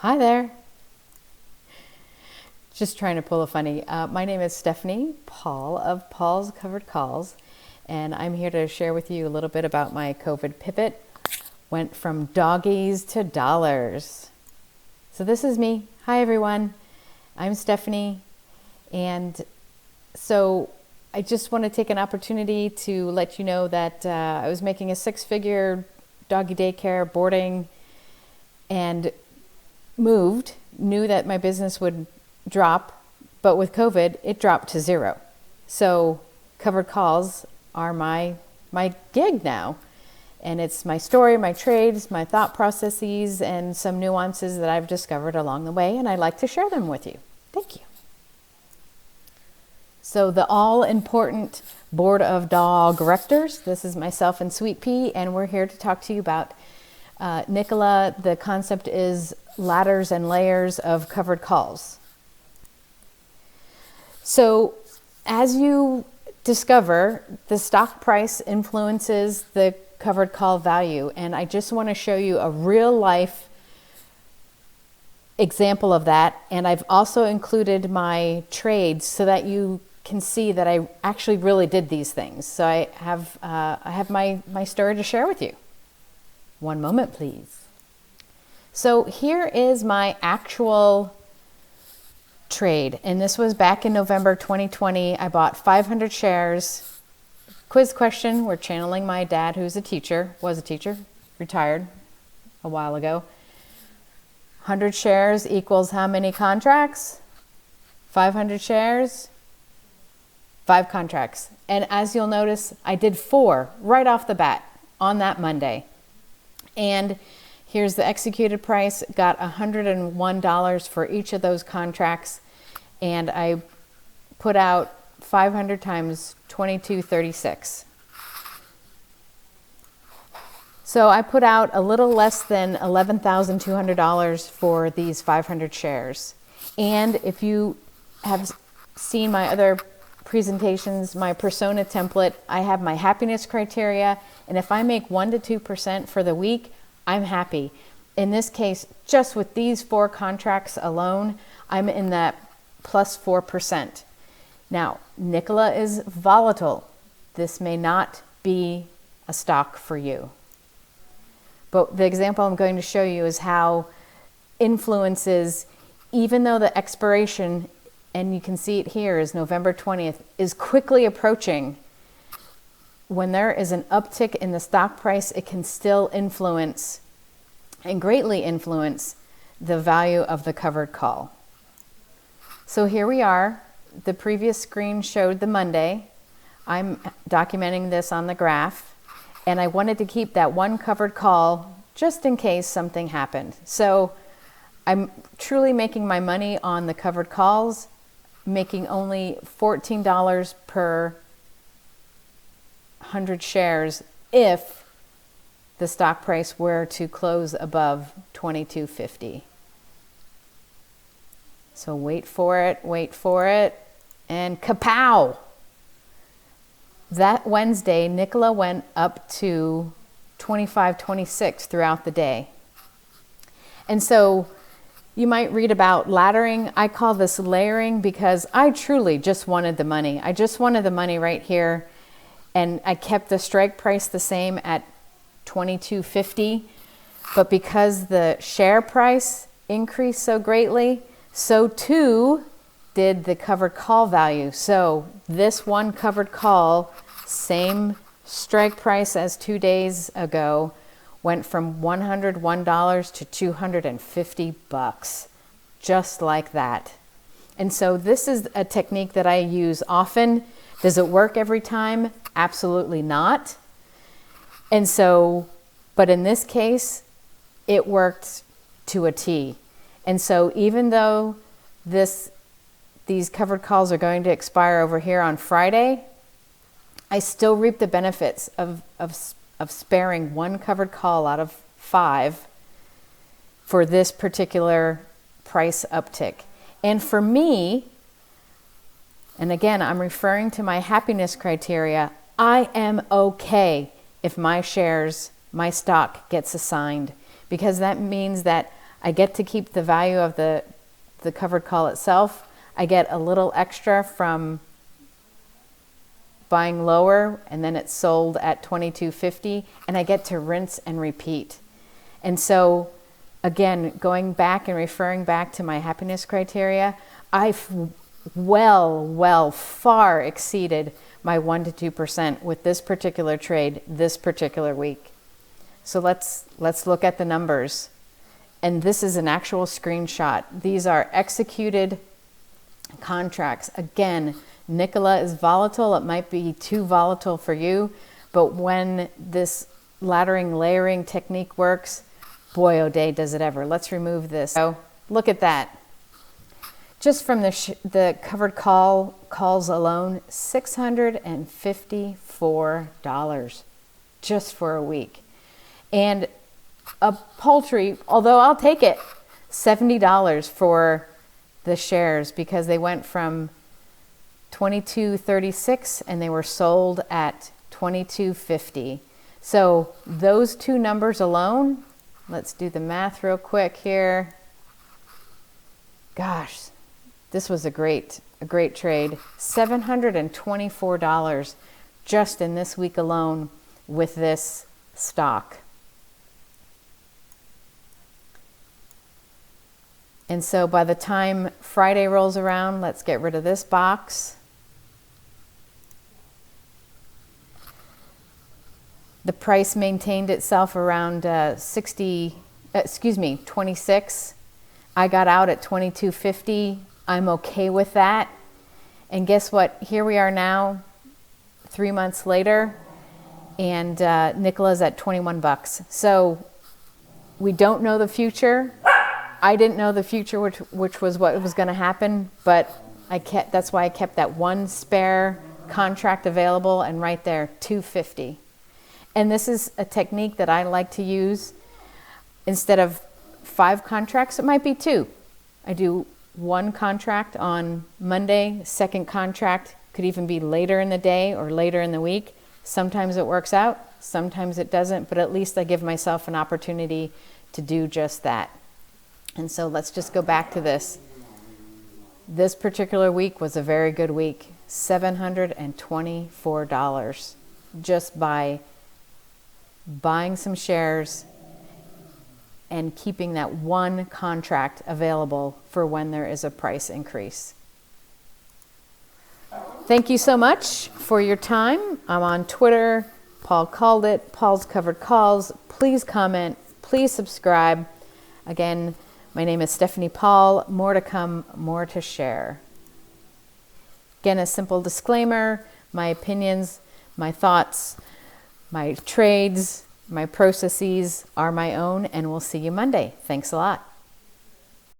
Hi there. Just trying to pull a funny. My name is Stephanie Paul of Paul's Covered Calls, and I'm here to share with you a little bit about my COVID pivot. Went from doggies to dollars. So this is me. Hi everyone. I'm Stephanie, and so I just want to take an opportunity to let you know that I was making a six-figure doggy daycare boarding and knew that my business would drop, but with COVID, it dropped to zero. So covered calls are my gig now. And it's my story, my trades, my thought processes, and some nuances that I've discovered along the way, and I'd like to share them with you. Thank you. So the all-important board of dog directors, this is myself and Sweet Pea, and we're here to talk to you about Nicola. The concept is ladders and layers of covered calls. So as you discover, the stock price influences the covered call value, and I just want to show you a real life example of that, and I've also included my trades so that you can see that I actually really did these things. So I have my story to share with you. One moment, please. So here is my actual trade, and this was back in November 2020. I bought 500 shares. Quiz question, we're channeling my dad, who's was a teacher, retired a while ago. 100 shares equals how many contracts? 500 shares, 5 contracts. And as you'll notice, I did 4 right off the bat on that Monday. And here's the executed price, got $101 for each of those contracts, and I put out 500 times 2236. So I put out a little less than $11,200 for these 500 shares. And if you have seen my other presentations, my persona template, I have my happiness criteria, and if I make 1 to 2% for the week, I'm happy. In this case, just with these 4 contracts alone, I'm in that plus 4%. Now, Nicola is volatile. This may not be a stock for you. But the example I'm going to show you is how influences, even though the expiration, and you can see it here, is November 20th, is quickly approaching. When there is an uptick in the stock price, it can still influence and greatly influence the value of the covered call. So here we are. The previous screen showed the Monday. I'm documenting this on the graph, and I wanted to keep that one covered call just in case something happened. So I'm truly making my money on the covered calls, making only $14 per 100 shares if the stock price were to close above $22.50. So wait for it, and kapow! That Wednesday, Nicola went up to 25.26 throughout the day. And so you might read about laddering. I call this layering because I truly just wanted the money. I just wanted the money right here. And I kept the strike price the same at $22.50. But because the share price increased so greatly, so too did the covered call value. So this one covered call, same strike price as 2 days ago, went from $101 to $250, just like that. And so this is a technique that I use often. Does it work every time? Absolutely not. And so, but in this case, it worked to a T. And so even though these covered calls are going to expire over here on Friday, I still reap the benefits of sparing one covered call out of 5 for this particular price uptick. And for me, and again, I'm referring to my happiness criteria, I am okay if my shares, my stock gets assigned, because that means that I get to keep the value of the covered call itself. I get a little extra from buying lower, and then it's sold at $22.50, and I get to rinse and repeat. And so again, going back and referring back to my happiness criteria, I've far exceeded my 1 to 2% with this particular trade this particular week. So let's look at the numbers. And this is an actual screenshot. These are executed contracts. Again, Nikola is volatile. It might be too volatile for you, but when this layering technique works, boy, oh day, does it ever. Let's remove this. So look at that. Just from the covered calls alone, $654 just for a week. And a paltry, although I'll take it, $70 for the shares, because they went from $22.36 and they were sold at $22.50. So those two numbers alone, let's do the math real quick here. Gosh, this was a great trade. $724 just in this week alone with this stock. And so by the time Friday rolls around, let's get rid of this box. The price maintained itself around 26. I got out at $22.50. I'm okay with that. And guess what? Here we are now, 3 months later, and Nikola's at 21 bucks. So we don't know the future. I didn't know the future, which was what was going to happen, but that's why I kept that one spare contract available, and right there, $2.50. And this is a technique that I like to use. Instead of 5 contracts, it might be 2. I do 1 contract on Monday, second contract could even be later in the day or later in the week. Sometimes it works out, sometimes it doesn't, but at least I give myself an opportunity to do just that. And so let's just go back to this. This particular week was a very good week. $724 just by buying some shares and keeping that 1 contract available for when there is a price increase. Thank you so much for your time. I'm on Twitter. Paul called it. Paul's Covered Calls. Please comment. Please subscribe. Again, my name is Stephanie Paul. More to come, more to share. Again, a simple disclaimer, my opinions, my thoughts, my trades, my processes are my own, and we'll see you Monday. Thanks a lot.